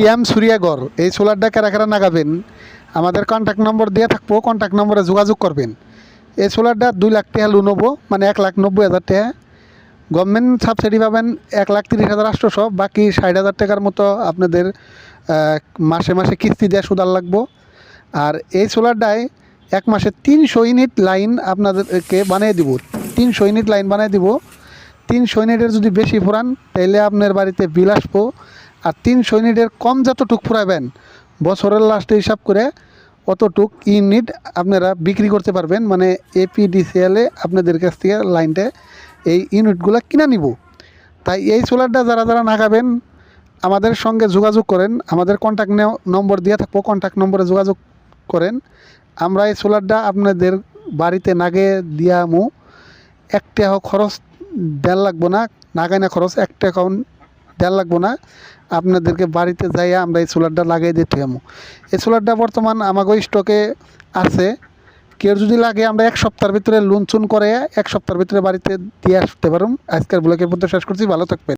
PM সূর্যাগর এই সোলারটা কারা কারা নাগাবেন আমাদের কন্ট্যাক্ট নম্বর দিয়ে থাকবো, কন্ট্যাক্ট নম্বরে যোগাযোগ করবেন। এই সোলারটা 2 লাখ টাকা লোন হবো, মানে 1,90,000 টাকা। গভর্নমেন্ট সাবসিডি পাবেন 1,30,800, বাকি 60,000 টাকার মতো আপনাদের মাসে মাসে কিস্তি দিয়ে সুদার লাগবো। আর এই সোলারটায় এক মাসে 300 ইউনিট লাইন আপনাদেরকে বানিয়ে দিব। 300 ইউনিট লাইন বানিয়ে দিব। 300 ইউনিটের যদি বেশি ফুরান তাহলে আপনার বাড়িতে বিল আসবো। আর 300 ইউনিটের কম যতটুক ফুরাবেন বছরের লাস্টে হিসাব করে অতটুক ইউনিট আপনারা বিক্রি করতে পারবেন, মানে এপিডিসিএলে আপনাদের কাছ থেকে লাইনটা এই ইউনিটগুলো কিনে নিব। তাই এই সোলারটা যারা যারা নাগাবেন আমাদের সঙ্গে যোগাযোগ করেন, আমাদের কন্ট্যাক্ট নম্বর দিয়ে থাকবো, কন্ট্যাক্ট নম্বরে যোগাযোগ করেন। আমরা এই সোলারটা আপনাদের বাড়িতে নাগে দিয়ামু। 1 টাকা খরচ দেন লাগবো না, নাগাইনা খরচ 1 টাকাও দেন লাগবো না। আপনাদেরকে বাড়িতে যাইয়া আমরা এই সোলারটা লাগিয়ে দিতে আমু। এই সোলারটা বর্তমান আমাগো স্টকে আছে। কেউ যদি লাগে আমরা 1 সপ্তাহের ভিতরে লোন চুন করে 1 সপ্তাহের ভিতরে বাড়িতে দিয়ে আসতে পারুন। আজকের ব্লগের মধ্যে শেষ করছি, ভালো থাকবেন।